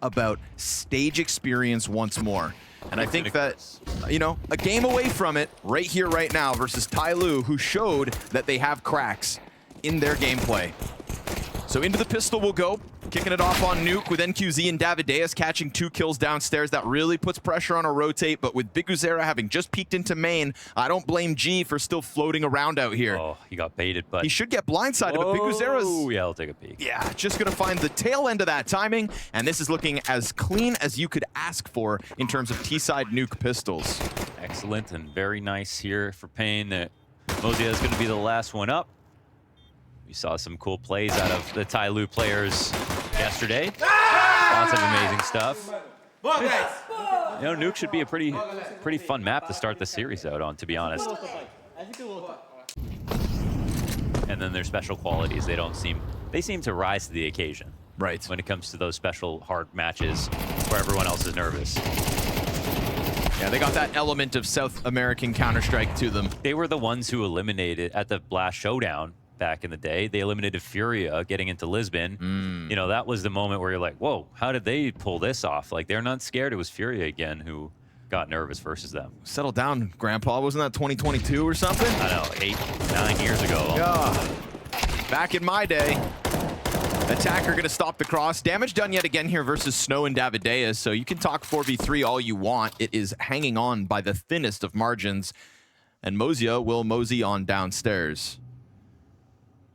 about stage experience once more. And I think that, you know, a game away from it right here, right now versus TYLOO, who showed that they have cracks in their gameplay. So into the pistol we'll go, kicking it off on Nuke with NQZ and Davideus catching 2 kills downstairs. That really puts pressure on a rotate, but with Biguzera having just peeked into main, I don't blame G for still floating around out here. Oh, he got baited, but... He should get blindsided, but Biguzera's... Oh, yeah, I'll take a peek. Yeah, just gonna find the tail end of that timing, and this is looking as clean as you could ask for in terms of T-side Nuke pistols. Excellent and very nice here for paiN. Mozia is gonna be the last one up. We saw some cool plays out of the TYLOO players yesterday. Lots of amazing stuff. You know, Nuke should be a pretty fun map to start the series out on, to be honest. And then their special qualities, they seem to rise to the occasion. Right. When it comes to those special hard matches where everyone else is nervous. Yeah, they got that element of South American Counter-Strike to them. They were the ones who eliminated at the last showdown back in the day. They eliminated Furia getting into Lisbon. You know, that was the moment where you're like, whoa, how did they pull this off? Like, they're not scared. It was Furia again who got nervous versus them. Settle down, Grandpa. Wasn't that 2022 or something? I know, 8, 9 years ago. Yeah. Back in my day. Attacker gonna stop the cross. Damage done yet again here versus Snow and Davideus. So you can talk 4v3 all you want. It is hanging on by the thinnest of margins. And Mozia will mosey on downstairs.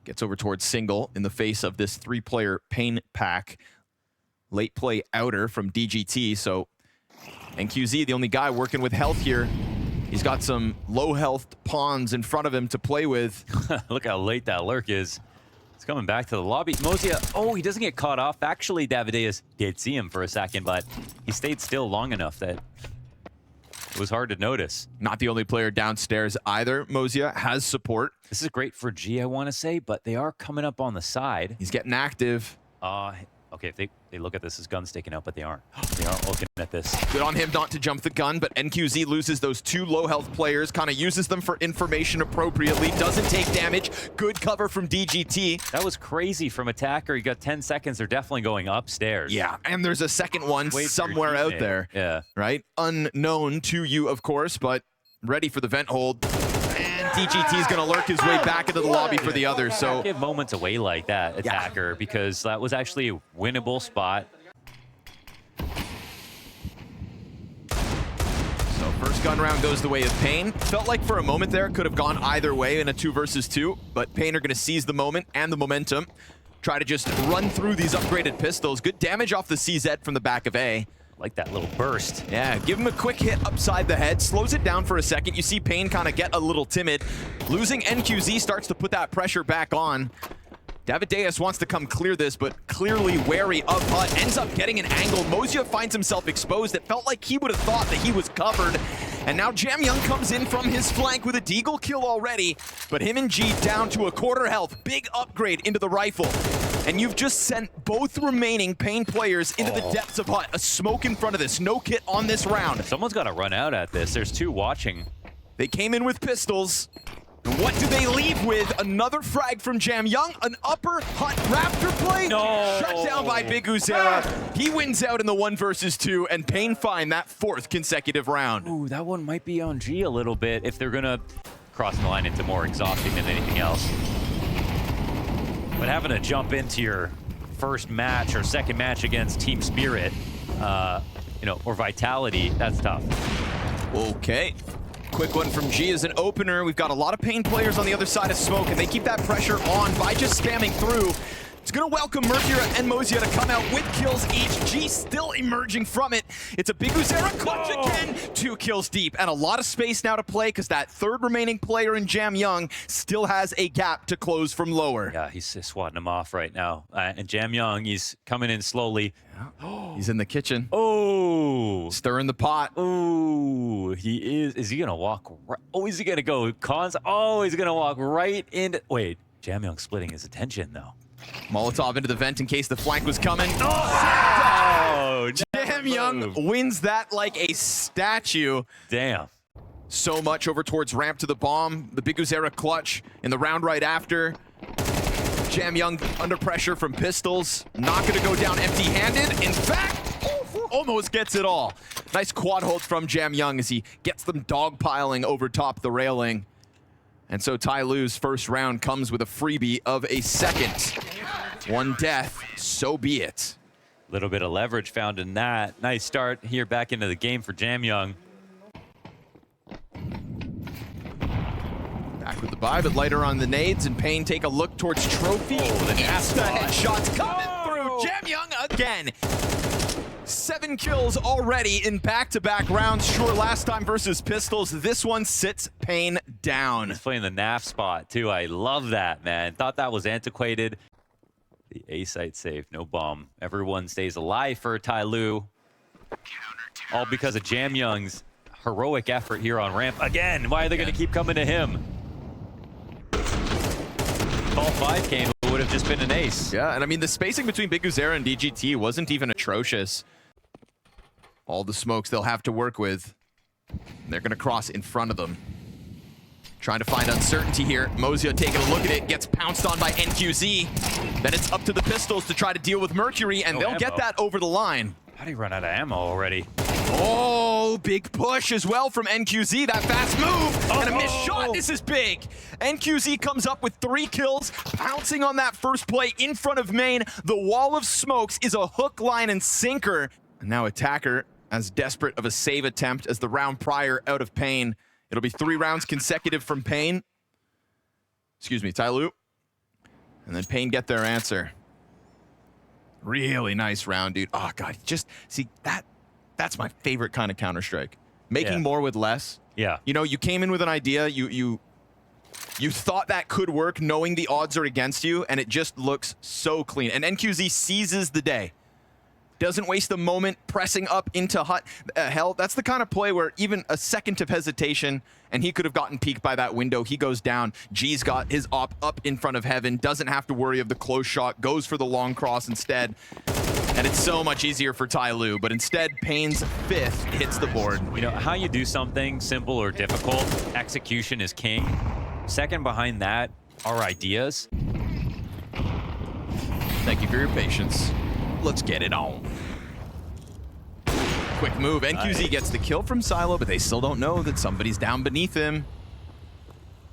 Gets over towards single in the face of this 3-player paiN pack. Late play outer from DGT, so NQZ, the only guy working with health here. He's got some low health pawns in front of him to play with. Look how late that lurk is. It's coming back to the lobby. Mozia, oh, he doesn't get caught off. Actually, Davideus did see him for a second, but he stayed still long enough that it was hard to notice. Not the only player downstairs either. Mozia has support. This is great for G, I want to say, but they are coming up on the side. He's getting active. Okay, if they look at this as guns taken out, but they aren't. They aren't looking at this. Good on him not to jump the gun, but NQZ loses those 2 low health players, kind of uses them for information appropriately, doesn't take damage. Good cover from DGT. That was crazy from Attacker. He got 10 seconds. They're definitely going upstairs. Yeah, and there's a second one somewhere out there. Yeah. Right? Unknown to you, of course, but ready for the vent hold. And DGT is going to lurk his way back into the lobby for the others. So give moments away like that, Attacker, because that was actually a winnable spot. So first gun round goes the way of paiN. Felt like for a moment there, could have gone either way in a 2 versus 2, but paiN are going to seize the moment and the momentum. Try to just run through these upgraded pistols. Good damage off the CZ from the back of A. Like that little burst. Yeah, give him a quick hit upside the head, slows it down for a second. You see paiN kind of get a little timid. Losing NQZ starts to put that pressure back on. Davideus wants to come clear this, but clearly wary of Hut. Ends up getting an angle. Mozia finds himself exposed. It felt like he would have thought that he was covered. And now JamYoung comes in from his flank with a deagle kill already. But him and G down to a quarter health. Big upgrade into the rifle. And you've just sent both remaining paiN players into the depths of Hut. A smoke in front of this. No kit on this round. Someone's got to run out at this. There's 2 watching. They came in with pistols. And what do they leave with? Another frag from JamYoung. An upper Hut Raptor play. No. Shut down by Biguzera. He wins out in the 1 versus 2, and paiN find that 4th consecutive round. Ooh, that one might be on G a little bit if they're going to cross the line into more exhausting than anything else. But having to jump into your first match or second match against Team Spirit, you know, or Vitality, that's tough. Okay. Quick one from G as an opener. We've got a lot of paiN players on the other side of smoke, and they keep that pressure on by just spamming through. It's going to welcome Mercura and Mozia to come out with kills each. G still emerging from it. It's a Biguzera clutch again. 2 kills deep, and a lot of space now to play because that 3rd remaining player in JamYoung still has a gap to close from lower. Yeah, he's swatting him off right now. And JamYoung, he's coming in slowly. Yeah. He's in the kitchen. Oh! Stirring the pot. Oh, he is. Is he going to walk right? Oh, is he going to go cons? Oh, he's going to walk right into... Wait, JamYoung splitting his attention, though. Molotov into the vent in case the flank was coming. Oh! JamYoung wins that like a statue. Damn. So much over towards ramp to the bomb. The Biguzera clutch in the round right after. JamYoung under pressure from pistols. Not going to go down empty-handed. In fact, almost gets it all. Nice quad hold from Jamyoung as he gets them dogpiling over top the railing. And so TYLOO's first round comes with a freebie of a second. One death, so be it. Little bit of leverage found in that. Nice start here back into the game for Jamyoung. Back with the buy, but lighter on the nades, and paiN take a look towards Trophy. The Insta headshots coming through. Jamyoung again. 7 kills already in back-to-back rounds. Sure, last time versus Pistols. This one sits paiN down. He's playing the NAF spot too. I love that, man. Thought that was antiquated. The A site safe, no bomb. Everyone stays alive for TYLOO. All because of Jamyoung's heroic effort here on ramp. Again, why are they going to keep coming to him? All 5 came, it would have just been an ace. Yeah, and I mean, the spacing between biguzera and DGT wasn't even atrocious. All the smokes they'll have to work with. They're going to cross in front of them. Trying to find uncertainty here. Mozia taking a look at it, gets pounced on by NQZ. Then it's up to the Pistols to try to deal with Mercury, and they'll get that over the line. How do you run out of ammo already? Oh, big push as well from NQZ. That fast move and a missed shot. This is big. NQZ comes up with 3 kills, pouncing on that first play in front of main. The wall of smokes is a hook, line, and sinker. And now Attacker, as desperate of a save attempt as the round prior out of paiN. It'll be 3 rounds consecutive from paiN. Excuse me, TYLOO. And then paiN get their answer. Really nice round, dude. Oh, God. Just, see, that's my favorite kind of Counter-Strike. Making more with less. Yeah. You know, you came in with an idea. You thought that could work, knowing the odds are against you, and it just looks so clean. And NQZ seizes the day. Doesn't waste a moment pressing up into hell. That's the kind of play where even a second of hesitation and he could have gotten peeked by that window. He goes down. G's got his op up in front of heaven. Doesn't have to worry of the close shot. Goes for the long cross instead. And it's so much easier for TYLOO. But instead, paiN's 5th hits the board. You know, how you do something simple or difficult, execution is king. Second behind that are ideas. Thank you for your patience. Let's get it on. Quick move. NQZ gets the kill from Silo, but they still don't know that somebody's down beneath him.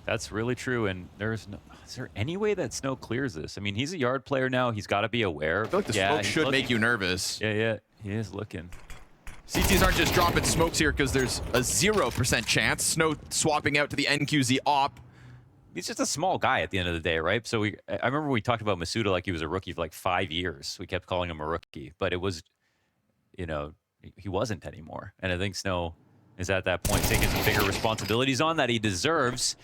That's really true, and is there any way that Snow clears this? I mean, he's a yard player now. He's got to be aware. I feel like the smoke should make you nervous. Yeah, he is looking. CTs aren't just dropping smokes here because there's a 0% chance. Snow swapping out to the NQZ op. He's just a small guy at the end of the day, right? So I remember we talked about Masuda like he was a rookie for like 5 years. We kept calling him a rookie, but it was, you know, he wasn't anymore. And I think Snow is at that point taking some bigger responsibilities on that he deserves.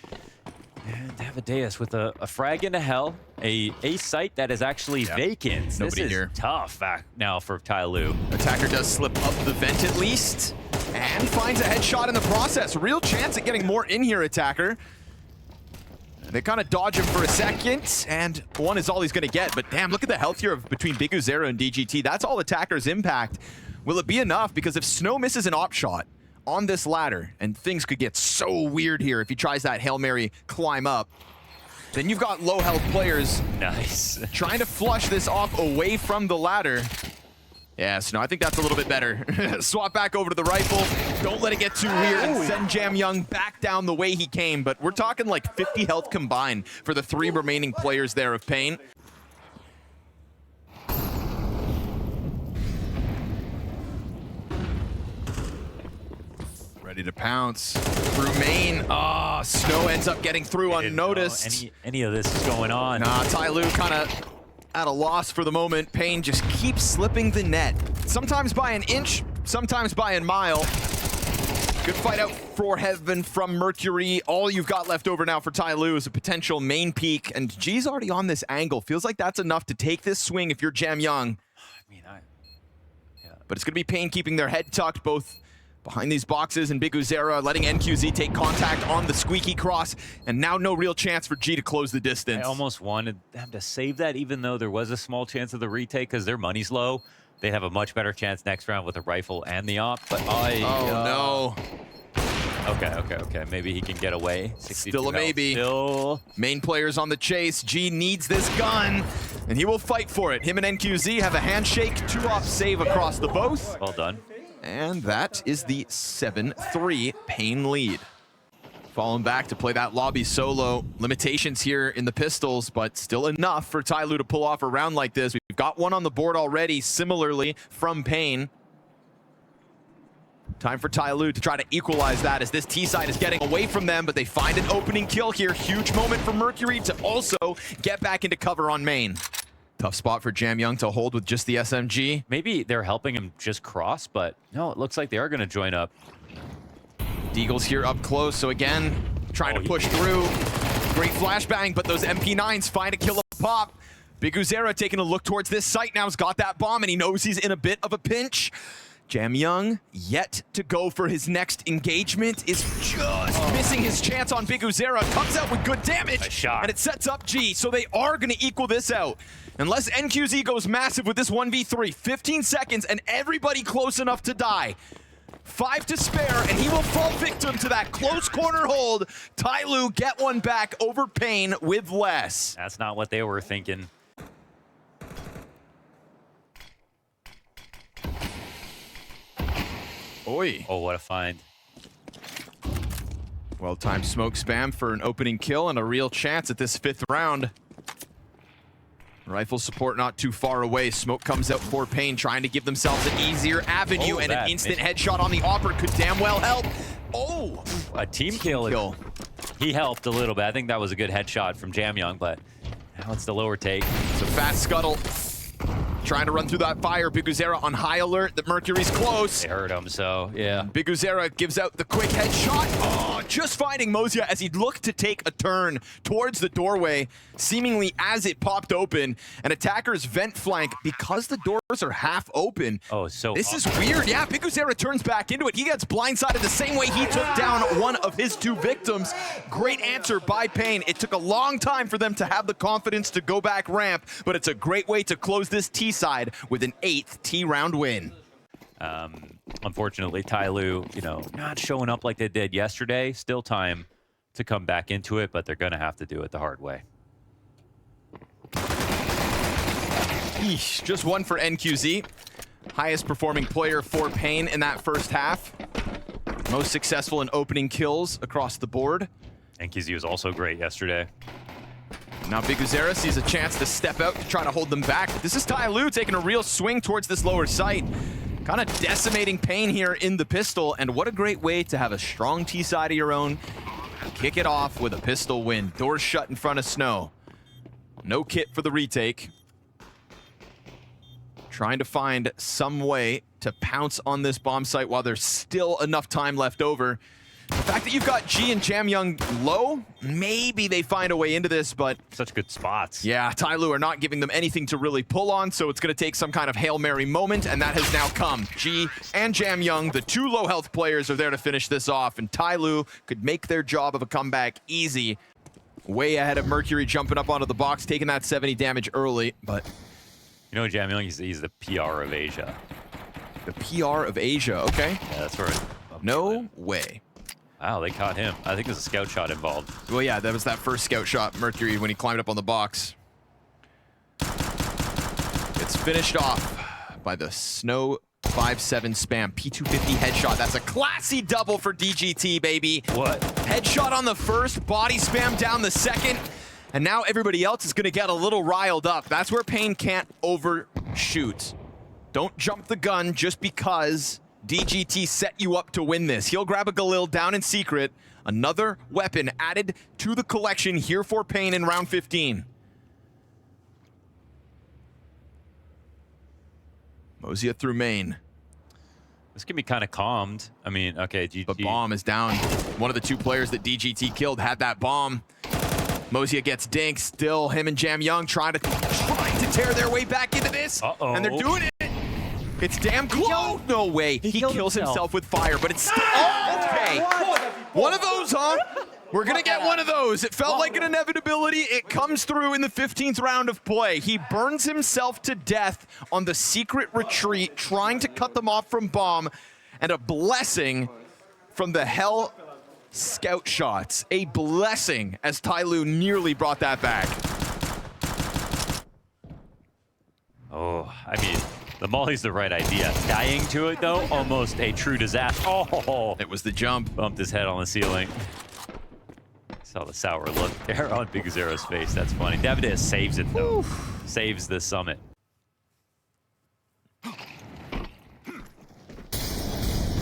And Davideus with a frag into hell, a site that is actually vacant. Nobody this is here. Tough now for TYLOO. Attacker does slip up the vent at least, and finds a headshot in the process. Real chance at getting more in here, Attacker. They kind of dodge him for a second, and 1 is all he's going to get. But damn, look at the health here between biguzera and DGT. That's all Attacker's impact. Will it be enough? Because if Snow misses an op shot on this ladder, and things could get so weird here if he tries that Hail Mary climb up, then you've got low health players trying to flush this off away from the ladder. Yeah, Snow, I think that's a little bit better. Swap back over to the rifle. Don't let it get too weird and send Jamyoung back down the way he came. But we're talking like 50 health combined for the 3 remaining players there of paiN. Ready to pounce through main. Ah, Snow ends up getting through unnoticed. Any of this is going on. Nah, TYLOO kind of at a loss for the moment. paiN just keeps slipping the net. Sometimes by an inch, sometimes by a mile. Good fight out for heaven from Mercury. All you've got left over now for TYLOO is a potential main peak, and G's already on this angle. Feels like that's enough to take this swing if you're Jamyoung. I mean, But it's going to be paiN keeping their head tucked, both behind these boxes, and biguzera letting NQZ take contact on the squeaky cross, and now no real chance for G to close the distance. I almost wanted them to save that, even though there was a small chance of the retake, because their money's low. They have a much better chance next round with the rifle and the op, but no. Okay. Maybe he can get away. Still a maybe. Still. Main players on the chase. G needs this gun. And he will fight for it. Him and NQZ have a handshake, 2-off save across the both. Well done. And that is the 7-3 paiN lead. Falling back to play that lobby solo. Limitations here in the pistols, but still enough for TYLOO to pull off a round like this. We've got one on the board already, similarly from paiN. Time for TYLOO to try to equalize that as this T-side is getting away from them, but they find an opening kill here. Huge moment for Mercury to also get back into cover on main. Tough spot for Jamyoung to hold with just the SMG. Maybe they're helping him just cross, but no, it looks like they are going to join up. Deagle's here up close, so again, trying to push through. Great flashbang, but those MP9s find a kill of pop. Big Uzera taking a look towards this site now. He's got that bomb, and he knows he's in a bit of a pinch. Jamyoung, yet to go for his next engagement, is just missing his chance on Big Uzera. Comes out with good damage, Nice shot. and it sets up G, so they are going to equal this out. Unless NQZ goes massive with this 1v3, 15 seconds, and everybody close enough to die. 5 to spare, and he will fall victim to that close corner hold. TYLOO get one back over paiN with less. That's not what they were thinking. Oi. Oh, what a find. Well-timed smoke spam for an opening kill and a real chance at this 5th round. Rifle support not too far away. Smoke comes out for paiN, trying to give themselves an easier avenue, and an instant headshot on the Opera could damn well help. Oh! A team kill. He helped a little bit. I think that was a good headshot from Jamyoung, but now it's the lower take. It's a fast scuttle. Trying to run through that fire. Big Uzera on high alert that Mercury's close. They hurt him, so yeah. Big Uzera gives out the quick headshot. Oh, just finding Mozia as he looked to take a turn towards the doorway, seemingly as it popped open. An attacker's vent flank, because the doors are half open. Oh, so this is weird. Yeah, Big Uzera turns back into it. He gets blindsided the same way he took down one of his 2 victims. Great answer by paiN. It took a long time for them to have the confidence to go back ramp, but it's a great way to close this T-side with an 8th T-round win. Unfortunately, TYLOO, not showing up like they did yesterday. Still time to come back into it, but they're going to have to do it the hard way. Eesh, just one for NQZ. Highest performing player for paiN in that first half. Most successful in opening kills across the board. NQZ was also great yesterday. Now Big Uzera sees a chance to step out to try to hold them back. This is TYLOO taking a real swing towards this lower site. Kind of decimating paiN here in the pistol, and what a great way to have a strong T-side of your own. Kick it off with a pistol win. Doors shut in front of Snow. No kit for the retake. Trying to find some way to pounce on this bomb site while there's still enough time left over. The fact that you've got G and Jamyoung low, maybe they find a way into this, but... Such good spots. Yeah, TYLOO are not giving them anything to really pull on, so it's going to take some kind of Hail Mary moment, and that has now come. G and Jamyoung, the 2 low health players, are there to finish this off, and TYLOO could make their job of a comeback easy. Way ahead of Mercury jumping up onto the box, taking that 70 damage early, but... Jamyoung, he's the PR of Asia. The PR of Asia, okay. Yeah, that's where No way. Wow, they caught him. I think there's a scout shot involved. Well, yeah, that was that first scout shot, Mercury, when he climbed up on the box. It's finished off by the Snow 5-7 spam. P250 headshot. That's a classy double for DGT, baby. What? Headshot on the first, body spam down the second, and now everybody else is going to get a little riled up. That's where paiN can't overshoot. Don't jump the gun just because DGT set you up to win this. He'll grab a Galil down in secret. Another weapon added to the collection here for paiN in round 15. Mozia through main. This can be kind of calmed. I mean, okay, GG. But bomb is down. One of the 2 players that DGT killed had that bomb. Mozia gets dinked. Still him and Jamyoung trying to tear their way back into this. And they're doing it. It's damn close. No way. He kills himself with fire, but it's still... Oh, okay. One of those, huh? We're going to get one of those. It felt like an inevitability. It comes through in the 15th round of play. He burns himself to death on the secret retreat, trying to cut them off from bomb, and a blessing from the Hell scout shots. A blessing as TYLOO nearly brought that back. I mean, the molly's the right idea. Dying to it, though, almost a true disaster. Oh, It was the jump. bumped his head on the ceiling. Saw the sour look there on Big Zero's face. That's funny. Davideus saves it, though. Saves the summit.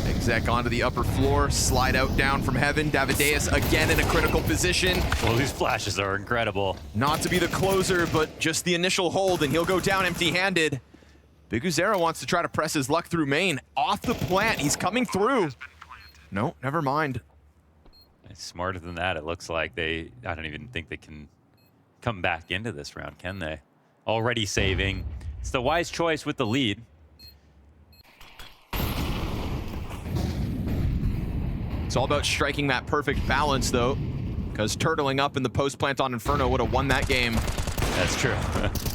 Exec onto the upper floor, slide out down from heaven. Davideus again in a critical position. Well, these flashes are incredible. Not to be the closer, but just the initial hold, and he'll go down empty-handed. Big Zero wants to try to press his luck through main. Off the plant, he's coming through. No, never mind. It's smarter than that, it looks like. I don't even think they can come back into this round, can they? Already saving. It's the wise choice with the lead. It's all about striking that perfect balance, though, because turtling up in the post plant on Inferno would have won that game. That's true.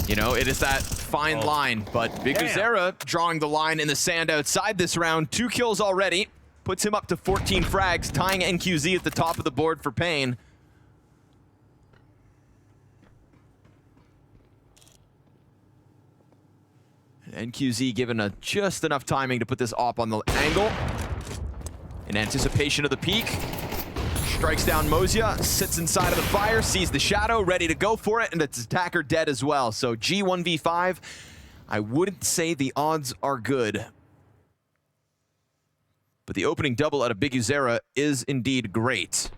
You know, it is that fine line, but Big Zera drawing the line in the sand outside this round. 2 kills already. Puts him up to 14 frags, tying NQZ at the top of the board for paiN. NQZ given just enough timing to put this op on the angle. In anticipation of the peak. Strikes down Mozia, sits inside of the fire, sees the shadow, ready to go for it, and its attacker dead as well. So G1v5, I wouldn't say the odds are good. But the opening double out of Big Zera is indeed great.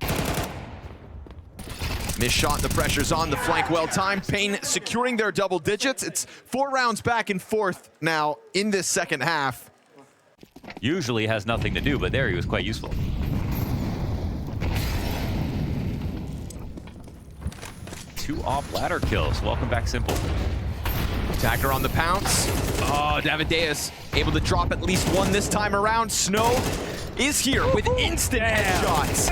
Missed shot, the pressure's on, the flank well timed. paiN securing their double digits. It's 4 rounds back and forth now in this second half. Usually has nothing to do, but there he was quite useful. Two off ladder kills. Welcome back, Simple. Attacker on the pounce. Oh, Davideus able to drop at least one this time around. Snow is here with instant headshots.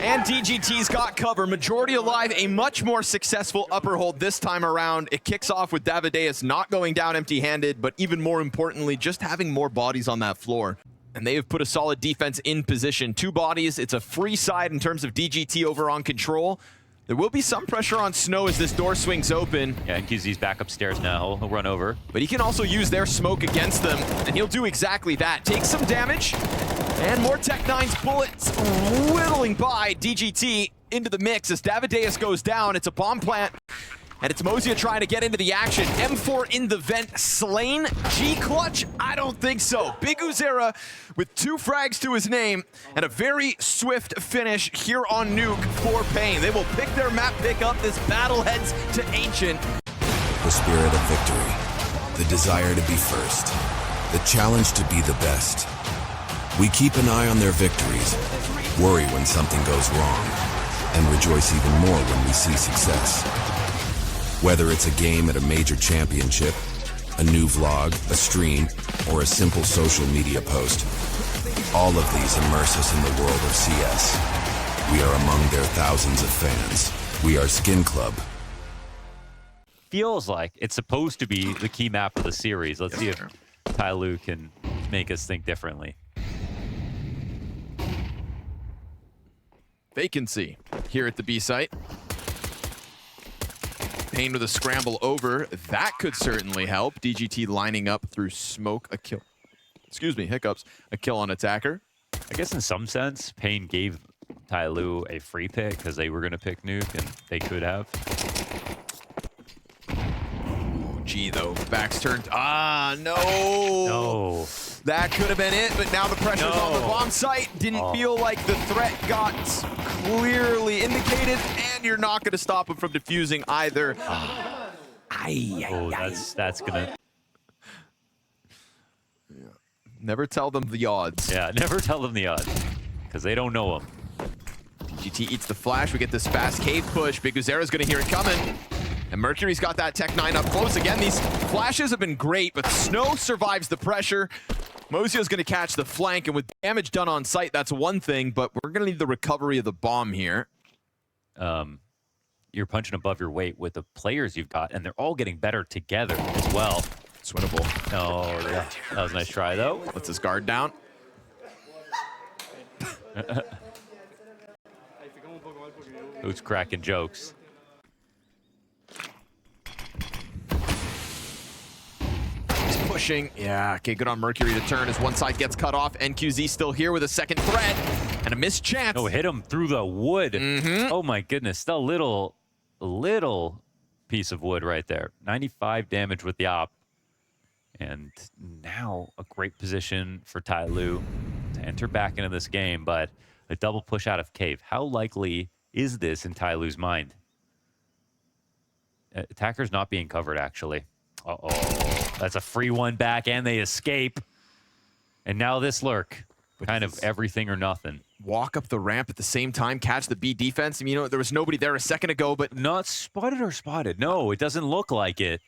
And DGT's got cover. Majority alive, a much more successful upper hold this time around. It kicks off with Davideus not going down empty-handed, but even more importantly, just having more bodies on that floor. And they have put a solid defense in position. 2 bodies, it's a free side in terms of DGT over on control. There will be some pressure on Snow as this door swings open. Yeah, NQZ's back upstairs now. He'll run over. But he can also use their smoke against them, and he'll do exactly that. Take some damage, and more Tech-9's bullets whittling by DGT into the mix as Davideus goes down. It's a bomb plant, and it's Mozia trying to get into the action. M4 in the vent, slain. G-clutch? I don't think so. Big Zera with 2 frags to his name and a very swift finish here on Nuke for paiN. They will pick their map pick up. This battle heads to Ancient. The spirit of victory, the desire to be first, the challenge to be the best. We keep an eye on their victories, worry when something goes wrong, and rejoice even more when we see success. Whether it's a game at a major championship, a new vlog, a stream, or a simple social media post, all of these immerse us in the world of CS. We are among their thousands of fans. We are Skin Club. Feels like it's supposed to be the key map of the series. Let's see if TYLOO can make us think differently. Vacancy here at the B site. paiN with a scramble over. That could certainly help. DGT lining up through smoke. A kill. Excuse me, hiccups. A kill on attacker. I guess in some sense, paiN gave TYLOO a free pick because they were going to pick Nuke, and they could have. Oh, G, though. Back's turned. Ah, no. No. That could have been it, but now the pressure's on the bomb site. Didn't feel like the threat got clearly indicated, and you're not going to stop him from defusing either. That's gonna. Never tell them the odds. Yeah, never tell them the odds, because they don't know them. GT eats the flash. We get this fast cave push. Big Zera's going to hear it coming. And Mercury's got that Tech-9 up close. Again, these flashes have been great, but Snow survives the pressure. Mozia's going to catch the flank, and with damage done on site, that's one thing, but we're going to need the recovery of the bomb here. You're punching above your weight with the players you've got, and they're all getting better together as well. It's winnable. Oh, yeah. That was a nice try, though. Lets his guard down. Who's cracking jokes? pushing. Yeah, okay, good on Mercury to turn as one side gets cut off. NQZ still here with a second threat and a missed chance. Oh, hit him through the wood. Oh my goodness, still little piece of wood right there. 95 damage with the op. And now a great position for TYLOO to enter back into this game, but a double push out of cave. How likely is this in TYLOO's mind? Attacker's not being covered, actually. Uh-oh. That's a free one back, and they escape. And now this lurk. Kind of everything or nothing. Walk up the ramp at the same time, catch the B defense. I mean, you know, there was nobody there a second ago, but... Not spotted or spotted. No, it doesn't look like it.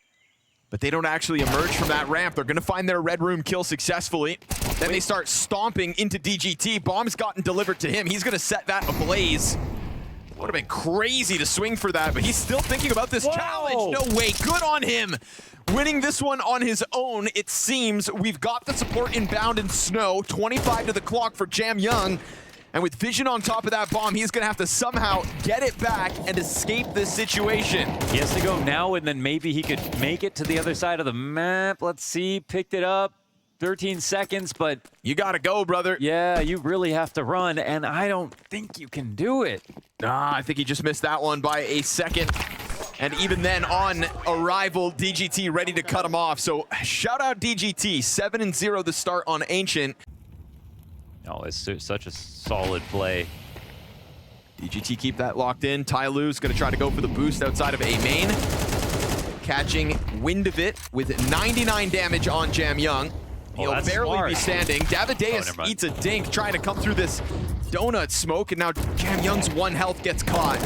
But they don't actually emerge from that ramp. They're going to find their red room kill successfully. Then they start stomping into DGT. Bomb's gotten delivered to him. He's going to set that ablaze. Would have been crazy to swing for that, but he's still thinking about this challenge. No way. Good on him. Winning this one on his own, it seems. We've got the support inbound in Snow. 25 to the clock for Jam Young. And with Vision on top of that bomb, he's going to have to somehow get it back and escape this situation. He has to go now, and then maybe he could make it to the other side of the map. Let's see. Picked it up. 13 seconds, but... You got to go, brother. Yeah, you really have to run, and I don't think you can do it. I think he just missed that one by a second. And even then, on arrival, DGT ready to cut him off. So shout out DGT. 7-0 the start on Ancient. Oh, it's such a solid play. DGT keep that locked in. TYLOO's going to try to go for the boost outside of A main. Catching wind of it with 99 damage on Jam Young. He'll barely be standing. Davideus eats a dink trying to come through this donut smoke, and now Jam Young's 1 health gets caught.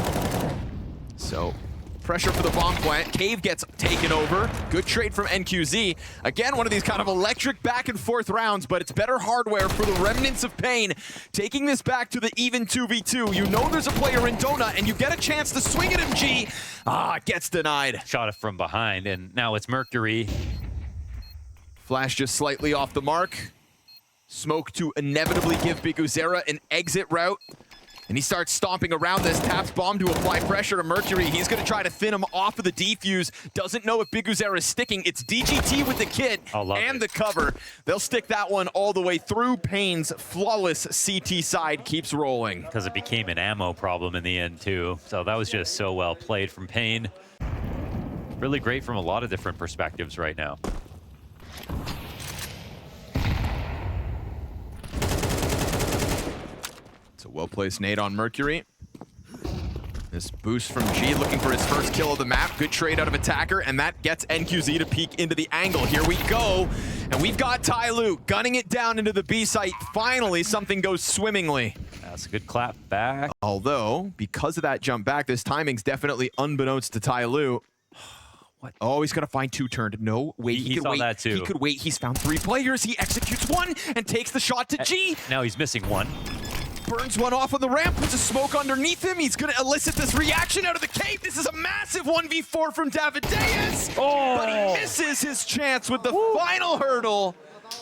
So pressure for the bomb plant. Cave gets taken over. Good trade from NQZ. Again, one of these kind of electric back and forth rounds, but it's better hardware for the remnants of paiN. Taking this back to the even 2v2. You know there's a player in donut, and you get a chance to swing at him, G. It gets denied. Shot it from behind, and now it's Mercury. Flash just slightly off the mark. Smoke to inevitably give Biguzera an exit route. And he starts stomping around this, taps bomb to apply pressure to Mercury. He's going to try to thin him off of the defuse. Doesn't know if Biguzera is sticking. It's DGT with the kit and the cover. They'll stick that one all the way through. paiN's flawless CT side keeps rolling. Because it became an ammo problem in the end, too. So that was just so well played from paiN. Really great from a lot of different perspectives right now. It's a well-placed nade on Mercury. This boost from G looking for his first kill of the map. Good trade out of Attacker, and that gets NQZ to peek into the angle. Here we go, and we've got TYLOO gunning it down into the B site. Finally, something goes swimmingly. That's a good clap back. Although, because of that jump back, this timing's definitely unbeknownst to TYLOO. What? Oh, he's gonna find 2 turned. No, wait, he could wait. That too. He could wait. He's found 3 players. He executes 1 and takes the shot to G. Now he's missing 1. Burns 1 off on the ramp, puts a smoke underneath him. He's gonna elicit this reaction out of the cave. This is a massive 1v4 from Davideus. But he misses his chance with the final hurdle.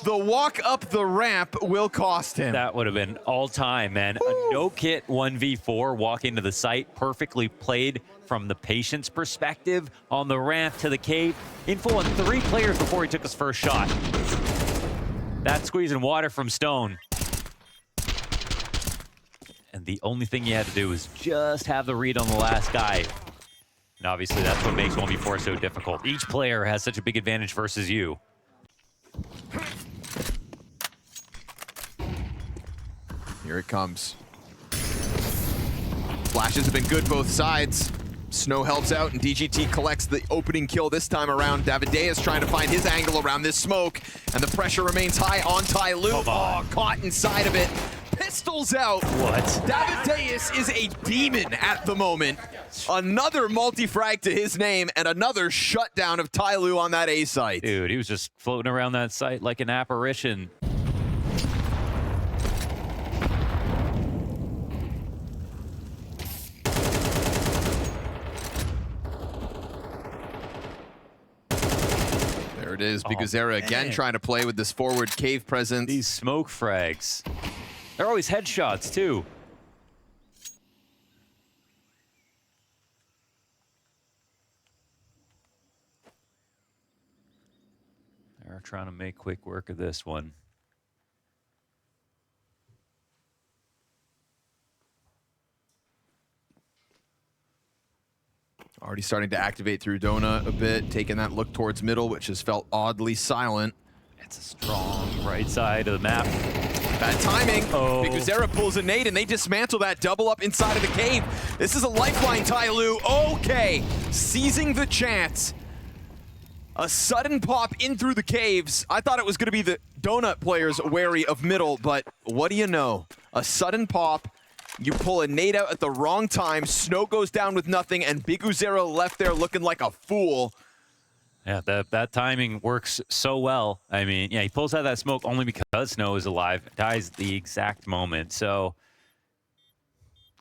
The walk up the ramp will cost him. That would have been all time, man. A no-kit 1v4 walking to the site, perfectly played from the patient's perspective on the ramp to the cave. Info on 3 players before he took his first shot. That squeezing water from Stone. And the only thing you had to do was just have the read on the last guy. And obviously that's what makes 1v4 so difficult. Each player has such a big advantage versus you. Here it comes. Flashes have been good both sides. Snow helps out, and DGT collects the opening kill this time around. Davideus trying to find his angle around this smoke, and the pressure remains high on TYLOO. Caught inside of it. Pistols out. What? Davideus is a demon at the moment. Another multi-frag to his name, and another shutdown of TYLOO on that A site. Dude, he was just floating around that site like an apparition. There it is. Biguzera again trying to play with this forward cave presence. These smoke frags. They're always headshots, too. All They're trying to make quick work of this one. Already starting to activate through Donut a bit, taking that look towards middle, which has felt oddly silent. It's a strong right side of the map. Bad timing. Oh. Biguzera pulls a nade, and they dismantle that double up inside of the cave. This is a lifeline, TYLOO. Okay, seizing the chance. A sudden pop in through the caves. I thought it was going to be the Donut players wary of middle, but what do you know? A sudden pop. You pull a nade out at the wrong time. Snow goes down with nothing, and Biguzera left there looking like a fool. Yeah, that timing works so well. I mean, yeah, he pulls out that smoke only because Snow is alive. Dies the exact moment. So,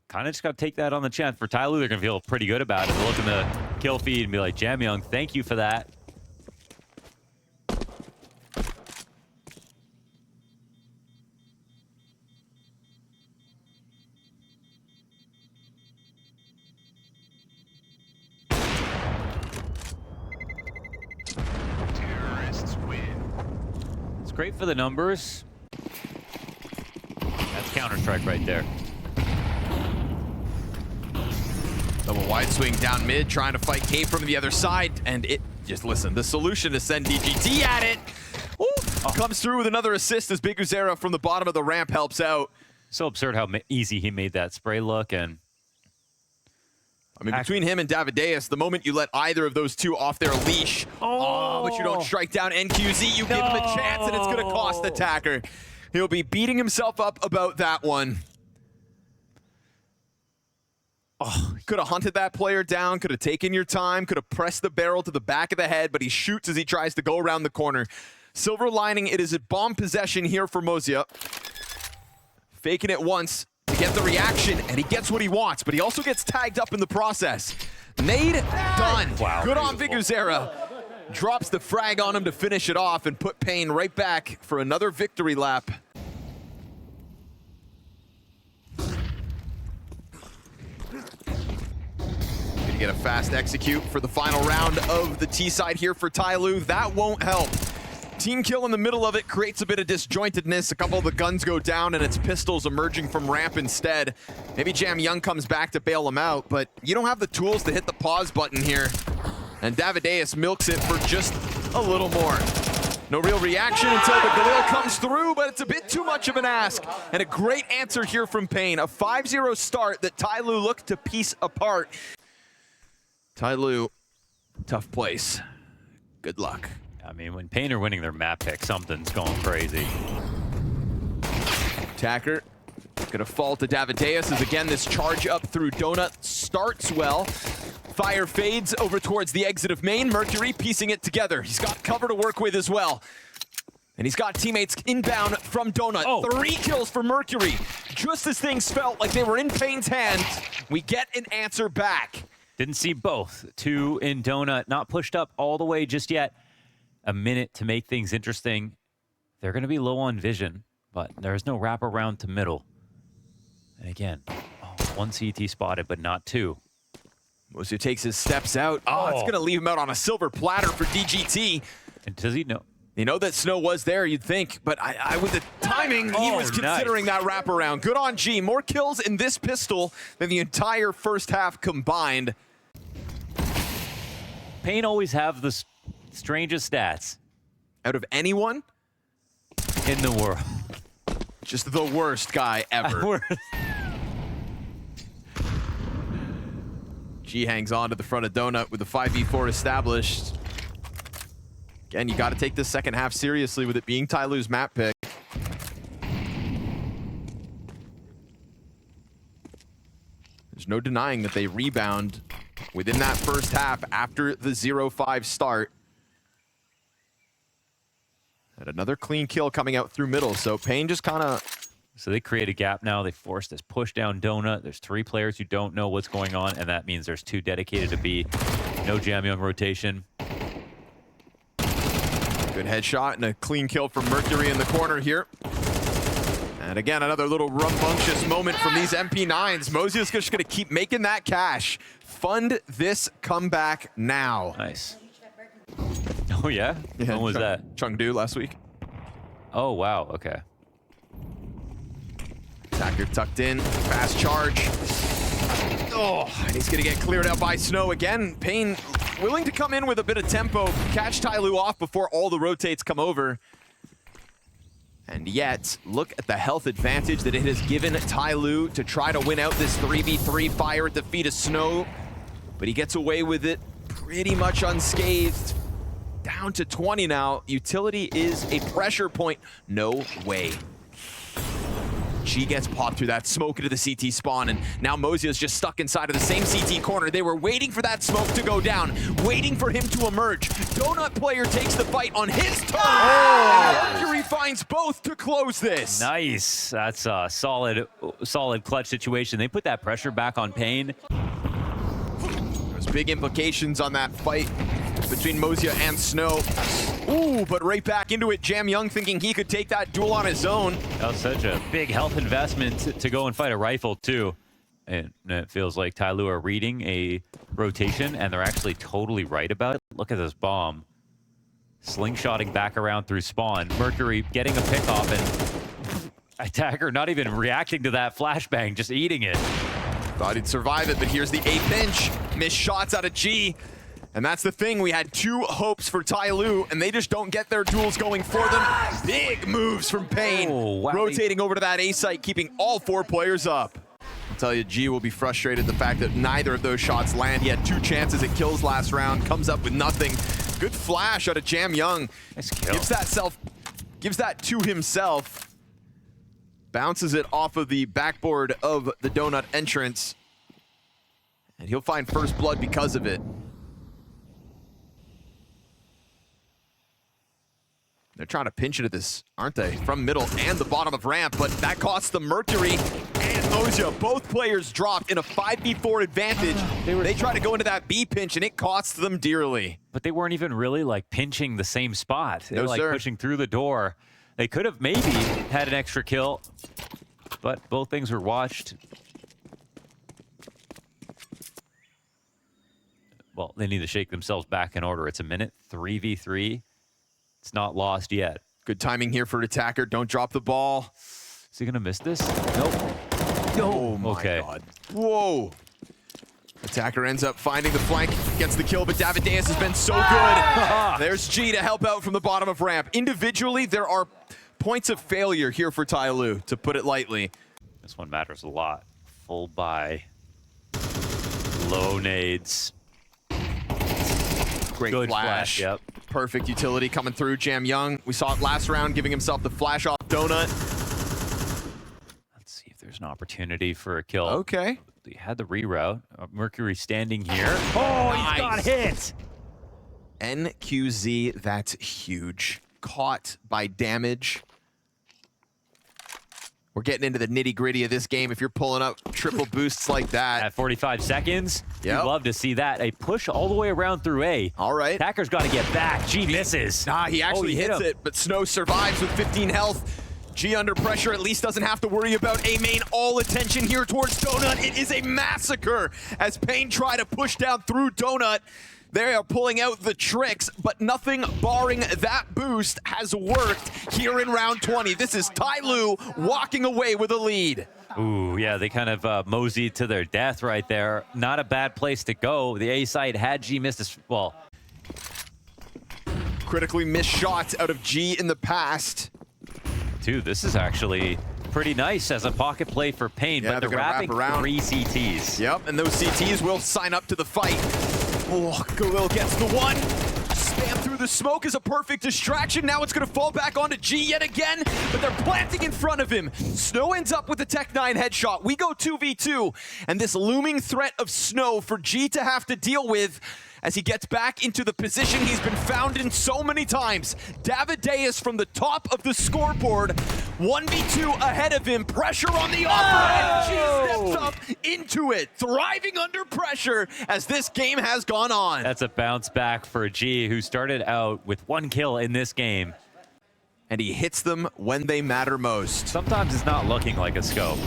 kind of just got to take that on the chin. For TYLOO, they're going to feel pretty good about it. They'll look in the kill feed and be like, Jamyoung, thank you for that. Great for the numbers. That's Counter-Strike right there. Double wide swing down mid, trying to fight K from the other side, and it just listen. The solution is send DGT at it. Ooh, comes through with another assist as Biguzera from the bottom of the ramp helps out. So absurd how easy he made that spray look, and I mean, between him and Davideus, the moment you let either of those two off their leash, but you don't strike down NQZ, you give him a chance, and it's going to cost the attacker. He'll be beating himself up about that one. Could have hunted that player down, could have taken your time, could have pressed the barrel to the back of the head, but he shoots as he tries to go around the corner. Silver lining, it is a bomb possession here for Mozia. Faking it once to get the reaction, and he gets what he wants, but he also gets tagged up in the process. Nade done. Wow, good on Biguzera. Drops the frag on him to finish it off and put paiN right back for another victory lap. Gonna get a fast execute for the final round of the T side here for TYLOO. That won't help. Team kill in the middle of it creates a bit of disjointedness. A couple of the guns go down, and it's pistols emerging from ramp instead. Maybe Jamyoung comes back to bail him out, but you don't have the tools to hit the pause button here. And Davideus milks it for just a little more. No real reaction until the Galil comes through, but it's a bit too much of an ask. And a great answer here from paiN. A 5-0 start that TYLOO looked to piece apart. TYLOO, tough place. Good luck. I mean, when paiN are winning their map pick, something's going crazy. Attacker gonna fall to Davideus as again this charge up through Donut starts well. Fire fades over towards the exit of main. Mercury piecing it together. He's got cover to work with as well. And he's got teammates inbound from Donut. 3 kills for Mercury. Just as things felt like they were in paiN's hands, we get an answer back. Didn't see both. 2 in Donut, not pushed up all the way just yet. A minute to make things interesting. They're going to be low on vision, but there's no wraparound to middle. And again, 1 CT spotted, but not 2. Mozia takes his steps out. It's going to leave him out on a silver platter for DGT. And does he know? You know that Snow was there, you'd think, but I with the timing, he was considering that wraparound. Good on G. More kills in this pistol than the entire first half combined. paiN always have the strangest stats. Out of anyone? In the world. Just the worst guy ever. G hangs on to the front of Donut with the 5v4 established. Again, you got to take this second half seriously with it being TYLOO's map pick. There's no denying that they rebound within that first half after the 0-5 start. And another clean kill coming out through middle, so paiN just kind of... So they create a gap now. They force this push down Donut. There's 3 players who don't know what's going on, and that means there's 2 dedicated to B. No Jamyoung rotation. Good headshot and a clean kill from Mercury in the corner here. And again, another little rambunctious moment from these MP9s. Mozia's just going to keep making that cash. Fund this comeback now. Nice. Oh, yeah? When was that? Chengdu last week. Oh, wow. Okay. Attacker tucked in, fast charge. Oh, and he's gonna get cleared out by Snow again. paiN willing to come in with a bit of tempo, catch TYLOO off before all the rotates come over. And yet, look at the health advantage that it has given TYLOO to try to win out this 3v3 fire at the feet of Snow. But he gets away with it pretty much unscathed. Down to 20 now. Utility is a pressure point. No way. G gets popped through that smoke into the CT spawn, and now Mozia is just stuck inside of the same CT corner. They were waiting for that smoke to go down, waiting for him to emerge. Donut player takes the fight on his turn. Oh! Mercury finds both to close this. Nice. That's a solid clutch situation. They put that pressure back on paiN. There's big implications on that fight between Mozia and Snow. Ooh, but right back into it. Jamyoung thinking he could take that duel on his own. That was such a big health investment to go and fight a rifle, too. And it feels like TYLOO are reading a rotation, and they're actually totally right about it. Look at this bomb. Slingshotting back around through spawn. Mercury getting a pick off, and Attacker not even reacting to that flashbang, just eating it. Thought he'd survive it, but here's the 8th inch. Missed shots out of G. And that's the thing, we had 2 hopes for TYLOO, and they just don't get their duels going for them. Big moves from paiN, wow. Rotating over to that A site, keeping all 4 players up. I'll tell you, G will be frustrated the fact that neither of those shots land. He had 2 chances at kills last round, comes up with nothing. Good flash out of Jamyoung. Nice kill. Gives that to himself. Bounces it off of the backboard of the Donut entrance. And he'll find first blood because of it. They're trying to pinch into this, aren't they? From middle and the bottom of ramp, but that costs the Mercury and Mozia. Both players dropped in a 5v4 advantage. They try to go into that B pinch, and it costs them dearly. But they weren't even really like pinching the same spot. They were like sir. pushing through the door. They could have maybe had an extra kill, but both things were watched. Well, they need to shake themselves back in order. It's a minute, 3v3. It's not lost yet. Good timing here for Attacker. Don't drop the ball. Is he gonna miss this? Nope. Oh my God. Whoa. Attacker ends up finding the flank, gets the kill, but Davideus has been so good. There's G to help out from the bottom of ramp. Individually, there are points of failure here for TYLOO, to put it lightly. This one matters a lot. Full buy. Low nades. Great Good flash. Yep. Perfect utility coming through. Jamyoung, we saw it last round, giving himself the flash off Donut. Let's see if there's an opportunity for a kill. Okay. He had the reroute. Mercury standing here. Oh, nice. He's got hit! NQZ, that's huge. Caught by damage. We're getting into the nitty-gritty of this game. If you're pulling up triple boosts like that. At 45 seconds, Yep. you'd love to see that. A push all the way around through A. All right. Attacker's got to get back. G misses. Nah, he actually hit hits him. it, but Snow survives with 15 health. G under pressure, at least doesn't have to worry about A main. All attention here towards Donut. It is a massacre as paiN try to push down through Donut. They are pulling out the tricks, but nothing barring that boost has worked here in round 20. This is TYLOO walking away with a lead. Ooh, yeah, they kind of moseyed to their death right there. Not a bad place to go. The A side had G missed his, well. Critically missed shots out of G in the past. Dude, this is actually pretty nice as a pocket play for paiN, Yeah, but they're they're gonna wrapping wrap around. 3 CTs. Yep, and those CTs will sign up to the fight. Oh, Galil gets the one. Spam through the smoke is a perfect distraction. Now it's going to fall back onto G yet again, but they're planting in front of him. Snow ends up with the Tech 9 headshot. We go 2v2, and this looming threat of Snow for G to have to deal with as he gets back into the position he's been found in so many times. Davideus from the top of the scoreboard, 1v2 ahead of him, pressure on the offer, and G steps up into it, thriving under pressure as this game has gone on. That's a bounce back for G, who started out with 1 kill in this game. And he hits them when they matter most. Sometimes it's not looking like a scope.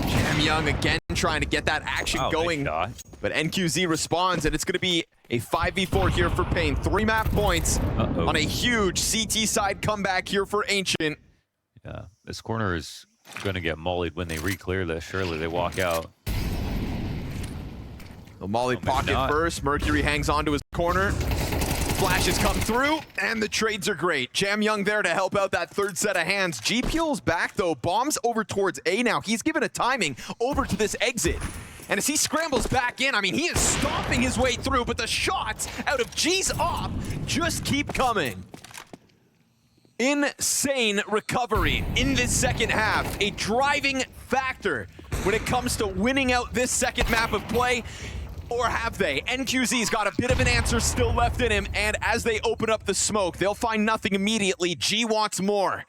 Jamyoung again trying to get that action Oh, going. nice shot. But NQZ responds, and it's going to be a 5v4 here for paiN. 3 map points on a huge CT side comeback here for Ancient. Yeah, this corner is going to get mollied when they re-clear this. Surely they walk out. The Molly maybe pocket not. first. Mercury hangs onto his corner. Flashes come through, and the trades are great. Jamyoung there to help out that third set of hands. G peels back, though. Bombs over towards A now. He's given a timing over to this exit. And as he scrambles back in, I mean, he is stomping his way through, but the shots out of G's off just keep coming. Insane recovery in this second half. A driving factor when it comes to winning out this second map of play. Or have they? NQZ's got a bit of an answer still left in him, and as they open up the smoke, they'll find nothing immediately. G wants more.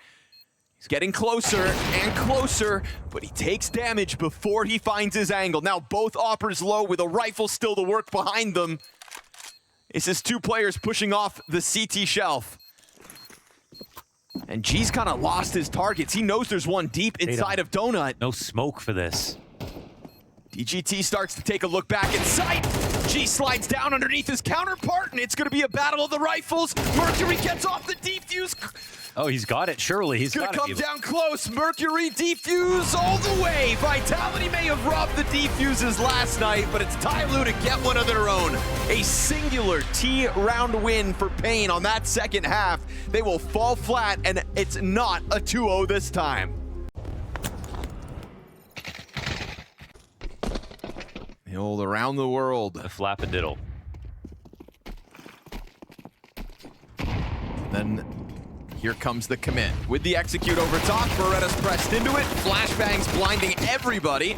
He's getting closer and closer, but he takes damage before he finds his angle. Now both oppers low with a rifle still to work behind them. This is 2 players pushing off the CT shelf. And G's kind of lost his targets. He knows there's one deep inside of Donut. No smoke for this. DGT starts to take a look back in sight. G slides down underneath his counterpart, and it's going to be a battle of the rifles. Mercury gets off the defuse. Oh, he's got it. Surely he's Gonna got come it. down close. Mercury defuse all the way. Vitality may have robbed the defuses last night, but it's TYLOO to get one of their own. A singular T-round win for paiN on that second half. They will fall flat, and it's not a 2-0 this time. The old around the world. A flap-a-diddle. Then here comes the commit. With the execute over top, Beretta's pressed into it. Flashbangs blinding everybody.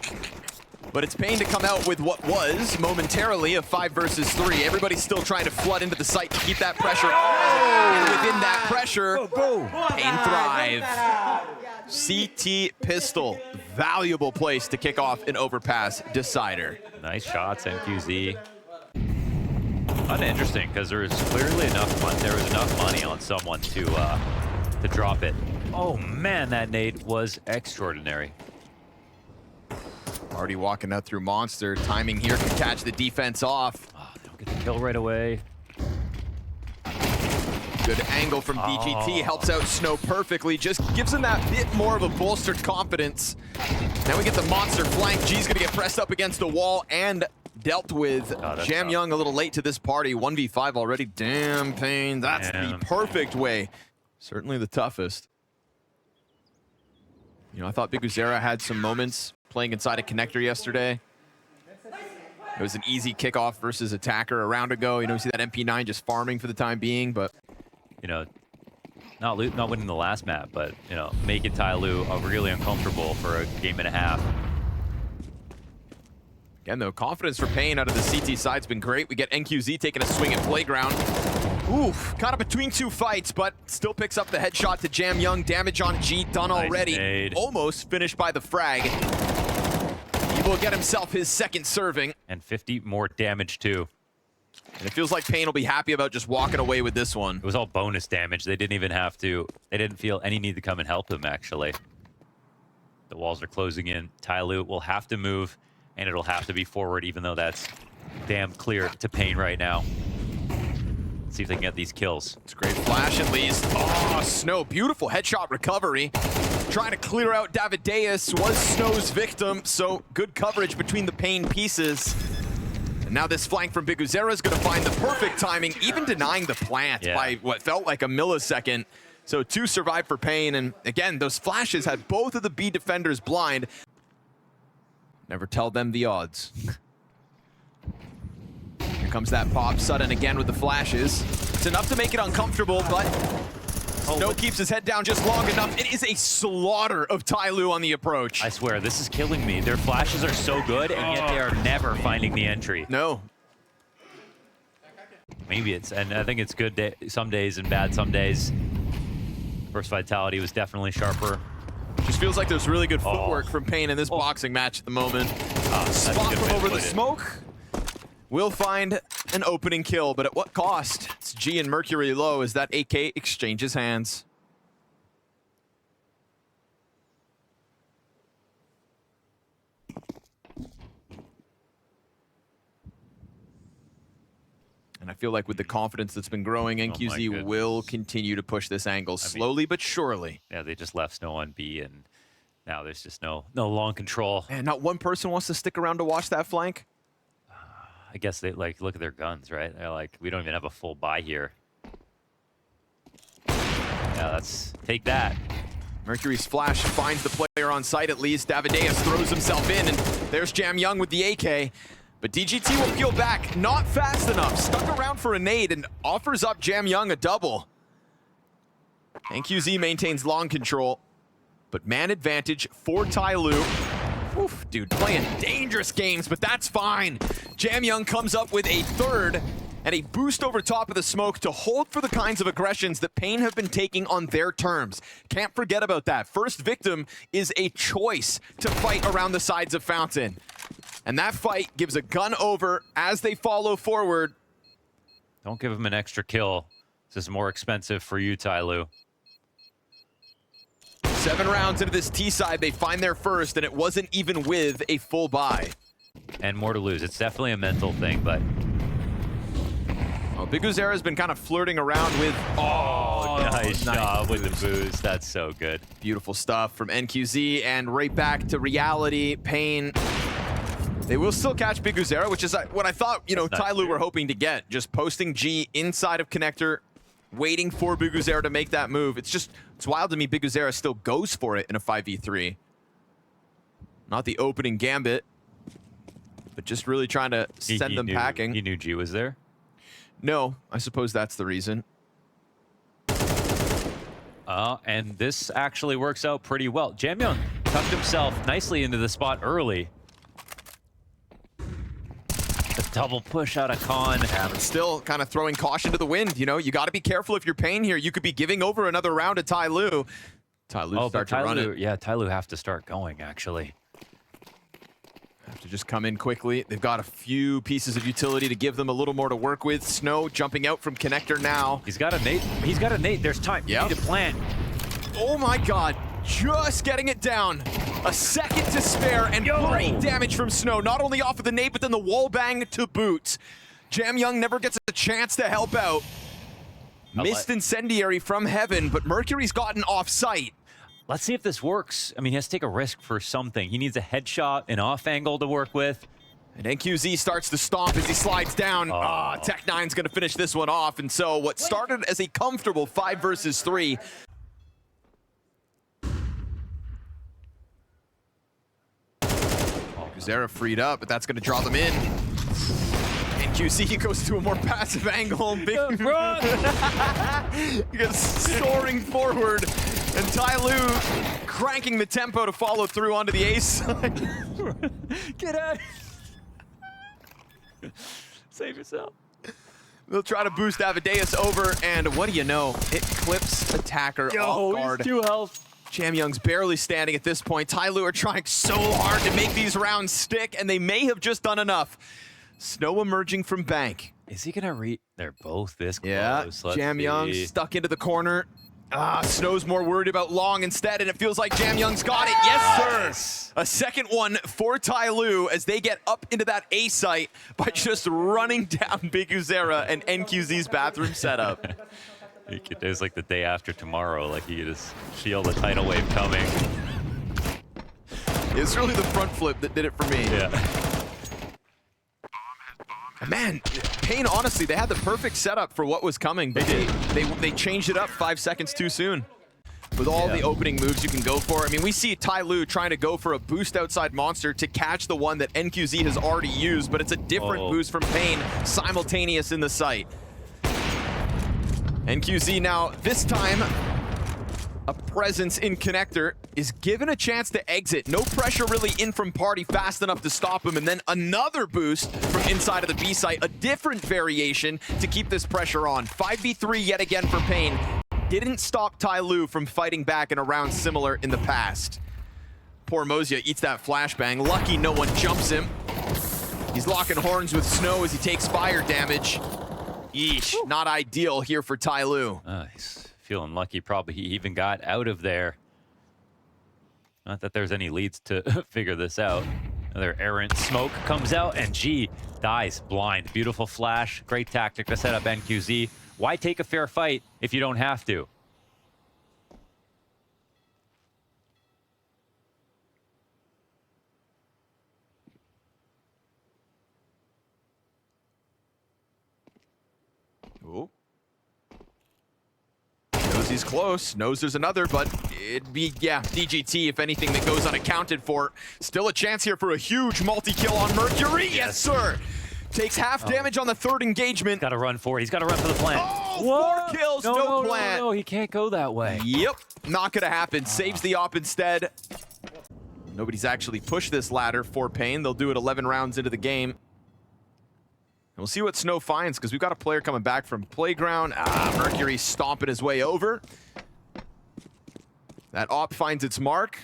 But it's paiN to come out with what was momentarily a 5 versus 3. Everybody's still trying to flood into the site to keep that pressure on. And within that pressure, paiN thrive. CT pistol, valuable place to kick off an overpass decider. Nice shots, NQZ. Kind of interesting because there was clearly enough money. There was enough money on someone to drop it. Oh man, that nade was extraordinary. Already walking out through Monster. Timing here can catch the defense off. Oh, they don't get the kill right away. Good angle from DGT, helps out Snow perfectly, just gives him that bit more of a bolstered confidence. Now we get the monster flank. G's gonna get pressed up against the wall and dealt with. Jamyoung a little late to this party, 1v5 already. Damn, paiN, that's the perfect way. Certainly the toughest. You know, I thought Biguzera had some moments playing inside a connector yesterday. It was an easy kickoff versus attacker a round ago. You know, you see that MP9 just farming for the time being, but You know, not winning the last map, but, you know, making TYLOO really uncomfortable for a game and a half. Again, though, confidence for paiN out of the CT side's been great. We get NQZ taking a swing at Playground. Oof, kind of between 2 fights, but still picks up the headshot to Jamyoung. Damage on G done already. Nade. Almost finished by the frag. He will get himself his second serving. And 50 more damage, too. And it feels like paiN will be happy about just walking away with this one. It was all bonus damage. They didn't even have to, they didn't feel any need to come and help him, actually. The walls are closing in. TYLOO will have to move, and it'll have to be forward, even though that's damn clear to paiN right now. Let's see if they can get these kills. It's a great flash, at least. Oh, Snow, beautiful headshot recovery. Trying to clear out Davideus, was Snow's victim, so good coverage between the paiN pieces. And now this flank from Biguzera is going to find the perfect timing, even denying the plant by what felt like a millisecond. So 2 survive for paiN, and again, those flashes had both of the B defenders blind. Never tell them the odds. Here comes that pop. Sudden again with the flashes. It's enough to make it uncomfortable, but Snow keeps his head down just long enough. It is a slaughter of TYLOO on the approach. I swear, this is killing me. Their flashes are so good, and yet they are never finding the entry. No. Maybe it's, and I think it's good some days and bad some days. First Vitality was definitely sharper. Just feels like there's really good footwork from paiN in this boxing match at the moment. Spot from over the smoke. Will find an opening kill, but at what cost? It's G and Mercury low as that AK exchanges hands. And I feel like with the confidence that's been growing, NQZ will continue to push this angle slowly but surely. Yeah, they just left Snow on B, and now there's just no long control. And not one person wants to stick around to watch that flank. I guess they like look at their guns, right? They're like, we don't even have a full buy here. Yeah, let's take that. Mercury's flash finds the player on site at least. Davideus throws himself in, and there's Jam Young with the AK. But DGT will peel back, not fast enough. Stuck around for a nade and offers up Jam Young a double. NQZ maintains long control, but man advantage for TYLOO. Oof, dude, playing dangerous games, but that's fine. Jam Young comes up with a third and a boost over top of the smoke to hold for the kinds of aggressions that paiN have been taking on their terms. Can't forget about that. First victim is a choice to fight around the sides of Fountain. And that fight gives a gun over as they follow forward. Don't give him an extra kill. This is more expensive for you, TYLOO. 7 rounds into this T side, they find their first, and it wasn't even with a full buy. And more to lose. It's definitely a mental thing, but... Oh, Big Uzera's been kind of flirting around with... Oh, nice job with the boost. That's so good. Beautiful stuff from NQZ, and right back to reality. paiN... They will still catch Big Uzera, which is what I thought, you know, TYLOO were hoping to get. Just posting G inside of connector, waiting for Big Uzera to make that move. It's wild to me Big Uzera still goes for it in a 5v3. Not the opening gambit, but just really trying to send them packing. He knew G was there? No, I suppose that's the reason. And this actually works out pretty well. Jam Young tucked himself nicely into the spot early. A double push out of Con. Yeah, but still kind of throwing caution to the wind. You know, you got to be careful if you're paiN here. You could be giving over another round to TYLOO. TYLOO start to run it. Yeah, TYLOO have to start going, actually. Have to just come in quickly. They've got a few pieces of utility to give them a little more to work with. Snow jumping out from connector now. He's got a nade. He's got a nade. There's time. Yeah. You need to plant. Oh my God. Just getting it down. A second to spare, and great damage from Snow. Not only off of the nade, but then the wall bang to boot. Jam Young never gets a chance to help out. Missed incendiary from heaven, but Mercury's gotten off site. Let's see if this works. I mean, he has to take a risk for something. He needs a headshot, an off angle to work with. And NQZ starts to stomp as he slides down. Tech9's gonna finish this one off. And so what started as a comfortable 5 versus 3. Uzera freed up, but that's gonna draw them in. NQZ goes to a more passive angle. Big he goes soaring forward. And TYLOO cranking the tempo to follow through onto the ace side. Get out. Save yourself. They'll try to boost Davideus over, and what do you know? It clips attacker off guard. He's 2 health. Jam Young's barely standing at this point. TYLOO are trying so hard to make these rounds stick, and they may have just done enough. Snow emerging from bank. Is he gonna read? They're both this close. Yeah, Let's Jam Young stuck into the corner. Snow's more worried about long instead, and it feels like Jam Young's got it. Yes, sir! A second one for TYLOO as they get up into that A site by just running down Big Uzera and NQZ's bathroom setup. It's like the day after tomorrow, like he just feel the tidal wave coming. It's really the front flip that did it for me. Yeah. Man, paiN, honestly, they had the perfect setup for what was coming, but they changed it up 5 seconds too soon. With all the opening moves you can go for. I mean, we see TYLOO trying to go for a boost outside monster to catch the one that NQZ has already used, but it's a different boost from paiN, simultaneous in the site. NQZ now, this time, a presence in connector, is given a chance to exit. No pressure really in from party fast enough to stop him, and then another boost from inside of the B site, a different variation to keep this pressure on. 5v3 yet again for paiN. Didn't stop TYLOO from fighting back in a round similar in the past. Poor Mozia eats that flashbang. Lucky no one jumps him. He's locking horns with Snow as he takes fire damage. Yeesh, not ideal here for TYLOO. He's feeling lucky probably he even got out of there. Not that there's any leads to figure this out. Another errant smoke comes out, and G dies blind. Beautiful flash. Great tactic to set up NQZ. Why take a fair fight if you don't have to? Ooh. Knows he's close, knows there's another, but it'd be, yeah, DGT if anything that goes unaccounted for. Still a chance here for a huge multi-kill on Mercury. Yes, sir. Takes half damage on the third engagement. Got to run for it. He's got to run for the plant. Oh, 4 kills, no plant. No, he can't go that way. Yep, not gonna happen. Saves the op instead. Nobody's actually pushed this ladder for paiN. They'll do it 11 rounds into the game. And we'll see what Snow finds, because we've got a player coming back from Playground. Mercury stomping his way over. That op finds its mark.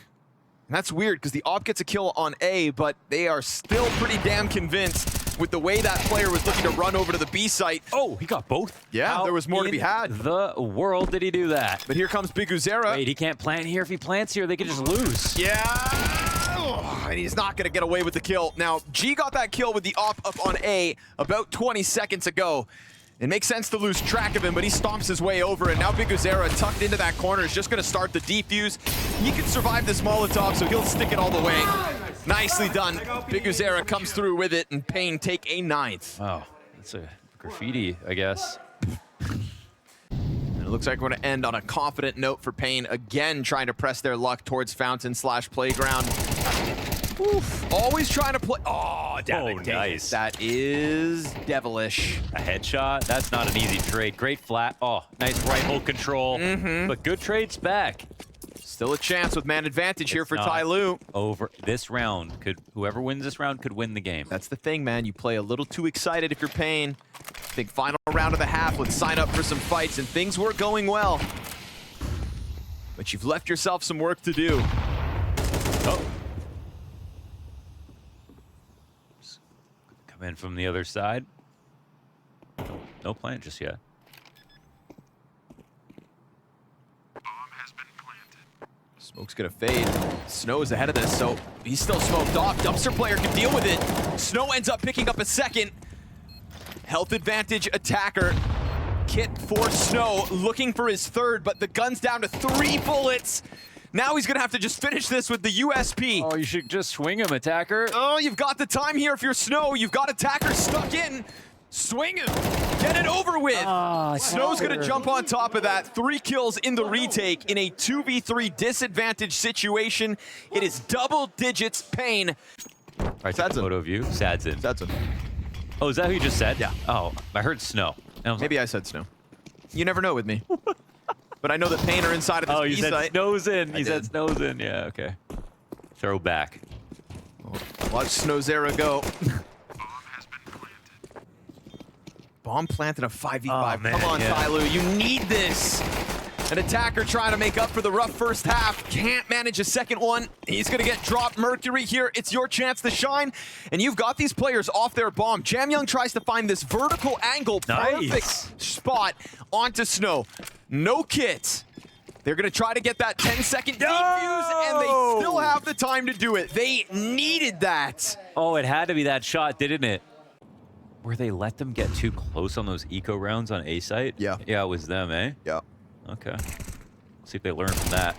And that's weird, because the op gets a kill on A, but they are still pretty damn convinced with the way that player was looking to run over to the B site. Oh, he got both? Yeah, How there was more to be had. The world did he do that? But here comes Big Uzera. Wait, he can't plant here. If he plants here, they could just lose. Yeah. Oh, and he's not going to get away with the kill. Now, G got that kill with the op up on A about 20 seconds ago. It makes sense to lose track of him, but he stomps his way over, and now Big Uzera tucked into that corner is just going to start the defuse. He can survive this Molotov, so he'll stick it all the way. Nicely done. Big Uzera comes through with it, and paiN take a 9th. Wow, that's a graffiti, I guess. And it looks like we're going to end on a confident note for paiN, again trying to press their luck towards Fountain/Playground. Oof. Always trying to play. Oh, damn it. Nice. That is devilish. A headshot, that's not an easy trade. Great flat. Oh, nice right hold control. But good trades back. Still a chance with man advantage here for not TYLOO. Over this round, whoever wins this round could win the game. That's the thing, man. You play a little too excited if you're paiN. Think final round of the half. Let's sign up for some fights, and things were going well. But you've left yourself some work to do. Oh. Come in from the other side. No plant just yet. Smoke's gonna fade. Snow is ahead of this, so he's still smoked off. Dumpster player can deal with it. Snow ends up picking up a second. Health advantage attacker. Kit for Snow, looking for his third, but the gun's down to 3 bullets. Now he's gonna have to just finish this with the USP. Oh, you should just swing him, attacker. Oh, you've got the time here if you're Snow. You've got attacker stuck in. Swing him. Get it over with. Snow's going to jump on top of that. 3 kills in the retake in a 2v3 disadvantage situation. It is double digits paiN. Right, take a photo of you. Sadson. Sadson. Oh, is that who you just said? Yeah. Oh, I heard Snow. I Maybe I said Snow. You never know with me. But I know that paiN are inside of this B site. Oh, you said Snow's in. You said Snow's in. Yeah, okay. Throw back. Watch Snowzera go. Bomb planted a 5v5. Oh, man, Come on, TYLOO. You need this. An attacker trying to make up for the rough first half. Can't manage a second one. He's going to get dropped. Mercury here. It's your chance to shine. And you've got these players off their bomb. Jamyoung tries to find this vertical angle. Perfect spot onto Snow. No kit. They're going to try to get that 10-second defuse, and they still have the time to do it. They needed that. Oh, it had to be that shot, didn't it? Where they let them get too close on those eco rounds on A site? Yeah. Yeah, it was them, eh? Yeah. Okay. See if they learn from that.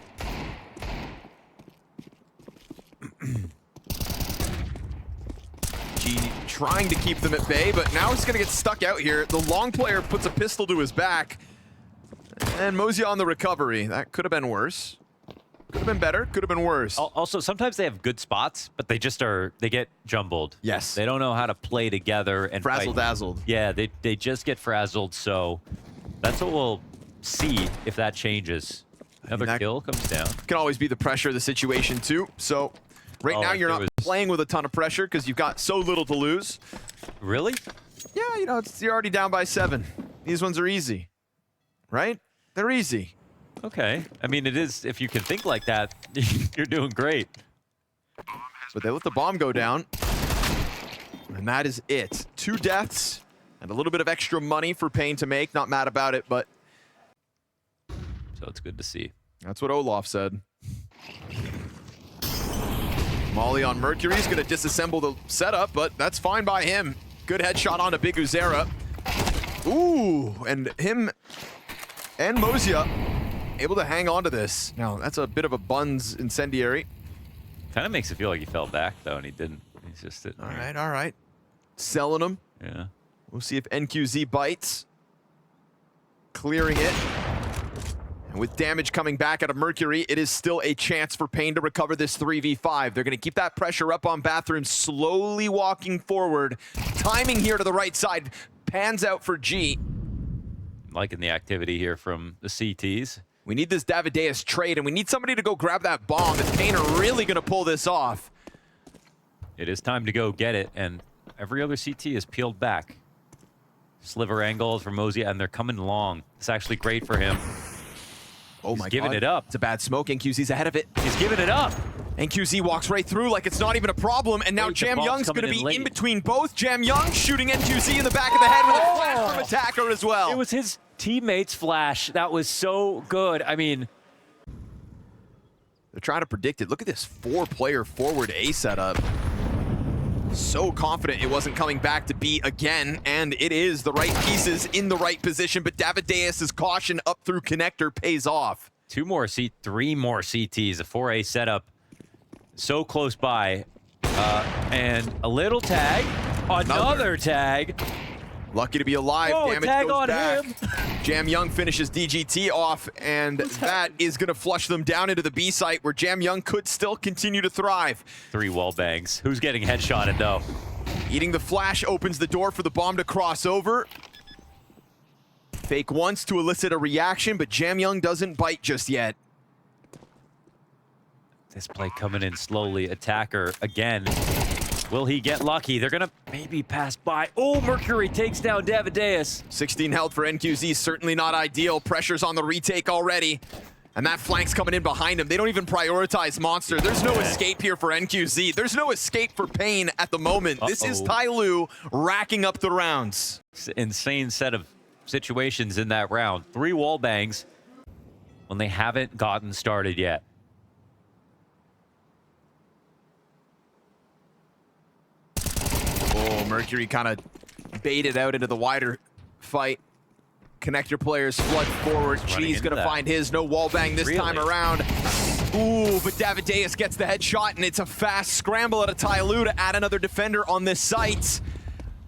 G trying to keep them at bay, but now he's going to get stuck out here. The long player puts a pistol to his back. And Mosey on the recovery. That could have been worse. Could have been better. Could have been worse. Also, sometimes they have good spots, but they just they get jumbled. Yes. They don't know how to play together and Frazzle-dazzled. Yeah, they just get frazzled, so that's what we'll see if that changes. Another kill comes down. Can always be the pressure of the situation, too. So right now you're not playing with a ton of pressure because you've got so little to lose. Really? Yeah, you know, you're already down by 7. These ones are easy. Right? They're easy. Okay. I mean, it is, if you can think like that, you're doing great. But they let the bomb go down. And that is it. 2 deaths and a little bit of extra money for paiN to make. Not mad about it, but... So it's good to see. That's what Olaf said. Molly on Mercury is going to disassemble the setup, but that's fine by him. Good headshot onto Big Uzera. Ooh, and him and Mozia able to hang on to this. Now, that's a bit of a Buns incendiary. Kind of makes it feel like he fell back, though, and he didn't. He's just sitting there. All right. Selling him. Yeah. We'll see if NQZ bites. Clearing it. And with damage coming back out of Mercury, it is still a chance for paiN to recover this 3v5. They're going to keep that pressure up on Bathroom, slowly walking forward. Timing here to the right side. Pans out for G. Liking the activity here from the CTs. We need this Davideus trade, and we need somebody to go grab that bomb. If paiN are really going to pull this off. It is time to go get it, and every other CT is peeled back. Sliver angles for Mozia, and they're coming long. It's actually great for him. Oh my God. He's giving it up. It's a bad smoke. NQZ's ahead of it. He's giving it up. NQZ walks right through like it's not even a problem, and now Wait, Jam Young's going to be late. in between both. Jam Young shooting NQZ in the back of the head with a flash from Attacker as well. It was his teammate's flash. That was so good. I mean, they're trying to predict it. Look at this 4-player forward A setup. So confident it wasn't coming back to B again, and it is the right pieces in the right position, but Davideus' caution up through connector pays off. Three more CTs, a 4A setup. So close by. And a little tag. Another tag. Lucky to be alive. Oh, Damage tag goes on back. him. Jam Young finishes DGT off, and that is going to flush them down into the B site where Jam Young could still continue to thrive. 3 wall bangs. Who's getting headshotted, though? Eating the flash opens the door for the bomb to cross over. Fake once to elicit a reaction, but Jam Young doesn't bite just yet. This play coming in slowly. Attacker again. Will he get lucky? They're going to maybe pass by. Oh, Mercury takes down Davideus. 16 health for NQZ, certainly not ideal. Pressure's on the retake already. And that flank's coming in behind him. They don't even prioritize Monster. There's no escape here for NQZ. There's no escape for paiN at the moment. This is TYLOO racking up the rounds. It's an insane set of situations in that round. 3 wall bangs when they haven't gotten started yet. Oh, Mercury kind of baited out into the wider fight. Connector players flood forward. G's going to find his. No wall bang this time around. Ooh, but Davideus gets the headshot, and it's a fast scramble out of TYLOO to add another defender on this site.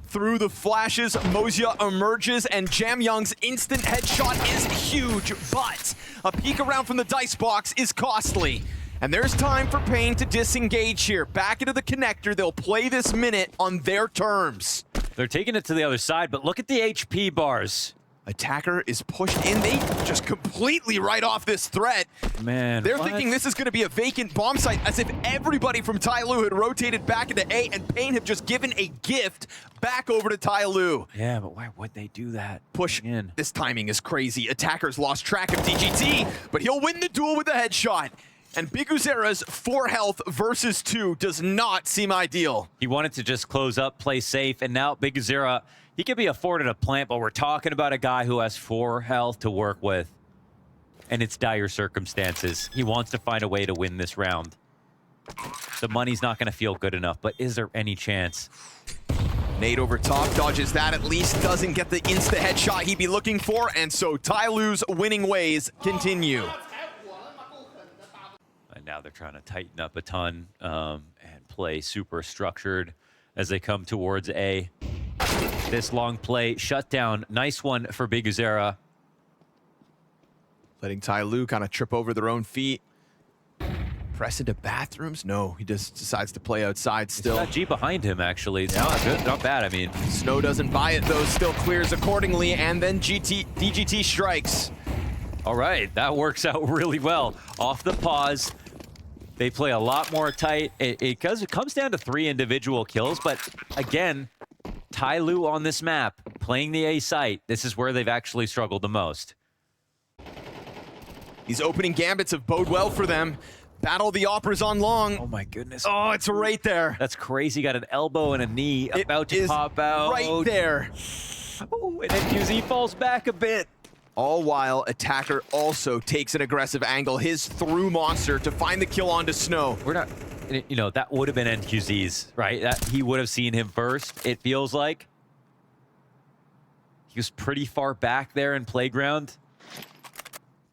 Through the flashes, Mozia emerges, and Jam Young's instant headshot is huge, but a peek around from the dice box is costly. And there's time for paiN to disengage here. Back into the connector, they'll play this minute on their terms. They're taking it to the other side, but look at the HP bars. Attacker is pushed in. They just completely write off this threat. Man, they're thinking this is going to be a vacant bomb site, as if everybody from TYLOO had rotated back into A, and paiN have just given a gift back over to TYLOO. Yeah, but why would they do that? Push in. This timing is crazy. Attacker's lost track of DGT, but he'll win the duel with a headshot. And Big Uzera's 4 health versus 2 does not seem ideal. He wanted to just close up, play safe, and now Big Uzera, he could be afforded a plant, but we're talking about a guy who has 4 health to work with. And it's dire circumstances. He wants to find a way to win this round. The money's not going to feel good enough, but is there any chance? Nade over top, dodges that, at least doesn't get the insta headshot he'd be looking for, and so TYLOO's winning ways continue. And now they're trying to tighten up a ton and play super structured as they come towards A. This long play, shutdown, nice one for Big Uzera. Letting TYLOO kind of trip over their own feet. Press into bathrooms? No, he just decides to play outside still. He's got G behind him, actually. It's not good, not bad, I mean. Snow doesn't buy it, though, still clears accordingly, and then DGT strikes. All right, that works out really well. Off the pause. They play a lot more tight. It comes down to 3 individual kills, but again, TYLOO on this map, playing the A site, this is where they've actually struggled the most. These opening gambits have bode well for them. Battle the Opera's on long. Oh my goodness. Oh, it's right there. That's crazy. Got an elbow and a knee about to pop out. Right there. Oh, and NQZ falls back a bit. All while Attacker also takes an aggressive angle, his through Monster to find the kill onto Snow. We're not you know, that would have been NQZ's, right? That he would have seen him first, it feels like. He was pretty far back there in playground.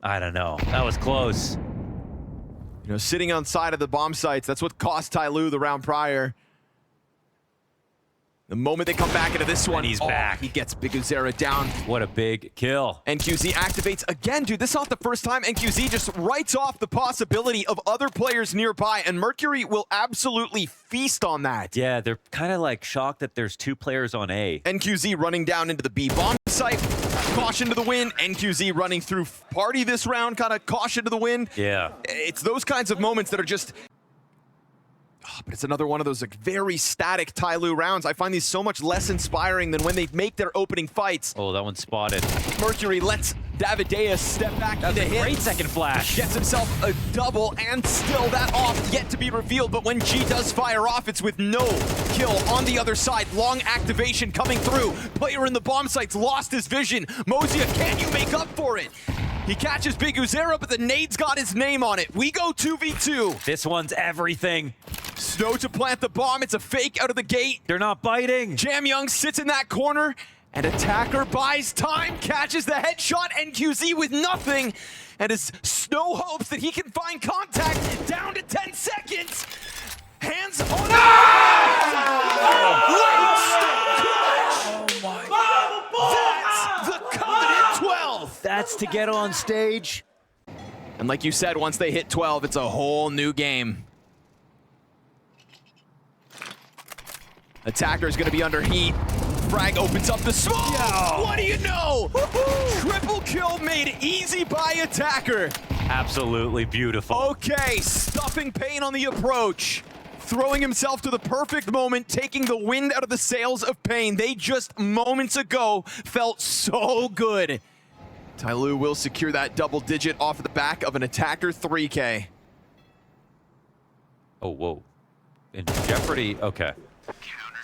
I don't know. That was close. You know, sitting on side of the bomb sites, that's what cost TYLOO the round prior. The moment they come back into this one, and he's back. He gets Big Uzera down. What a big kill. NQZ activates again, dude. This is not the first time NQZ just writes off the possibility of other players nearby, and Mercury will absolutely feast on that. Yeah, they're kind of like shocked that there's 2 players on A. NQZ running down into the B bomb site. Caution to the wind. NQZ running through party this round, kind of caution to the wind. Yeah. It's those kinds of moments that are just... but it's another one of those like very static TYLOO rounds. I find these so much less inspiring than when they make their opening fights. Oh, that one's spotted. Mercury lets Davideus step back That's into a hit. great second flash. Gets himself a double, and still that off yet to be revealed. But when G does fire off, it's with no kill on the other side. Long activation coming through. Player in the bomb site's lost his vision. Mozia, can you make up for it? He catches Big Uzera, but the nade's got his name on it. We go 2v2. This one's everything. Snow to plant the bomb. It's a fake out of the gate. They're not biting. Jam Young sits in that corner, and Attacker buys time, catches the headshot, NQZ with nothing, and as Snow hopes that he can find contact, down to 10 seconds. Hands on the That's the coveted 12. That's to get on stage. And like you said, once they hit 12, it's a whole new game. Attacker is going to be under heat. Frag opens up the smoke. Yo. What do you know? Triple kill made easy by Attacker. Absolutely beautiful. Okay, stuffing paiN on the approach. Throwing himself to the perfect moment, taking the wind out of the sails of paiN. They just moments ago felt so good. TYLOO will secure that double digit off of the back of an Attacker 3K. Oh, whoa. In jeopardy, okay.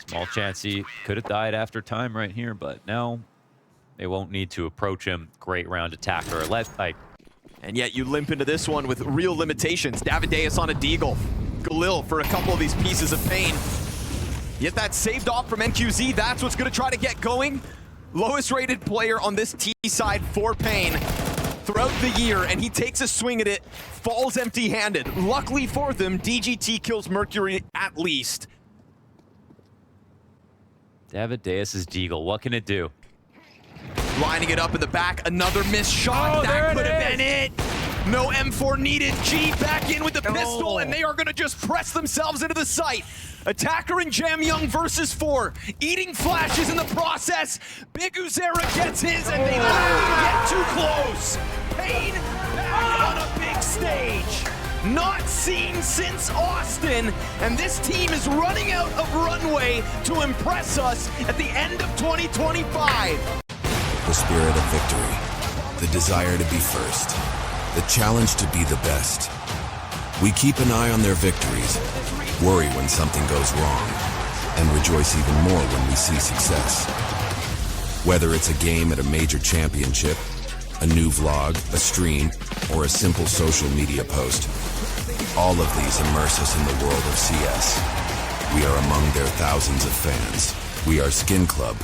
Small chance he could have died after time right here, but now they won't need to approach him. Great round Attacker. And yet you limp into this one with real limitations. Davideus on a deagle. Galil for a couple of these pieces of paiN. Yet that's saved off from NQZ. That's what's going to try to get going. Lowest rated player on this T side for paiN throughout the year, and he takes a swing at it, falls empty-handed. Luckily for them, DGT kills Mercury at least. Davideus' deagle. What can it do? Lining it up in the back, another missed shot. Oh, that could have been it. No M4 needed. G back in with the pistol, and they are going to just press themselves into the site. Attacker and Jam Young versus 4. Eating flashes in the process. Big Uzera gets his, and they get too close. paiN back on a big stage. Not seen since Austin, and this team is running out of runway to impress us at the end of 2025. The spirit of victory, the desire to be first, the challenge to be the best. We keep an eye on their victories, worry when something goes wrong, and rejoice even more when we see success. Whether it's a game at a major championship, a new vlog, a stream, or a simple social media post, all of these immerse us in the world of CS. We are among their thousands of fans. We are Skin Club,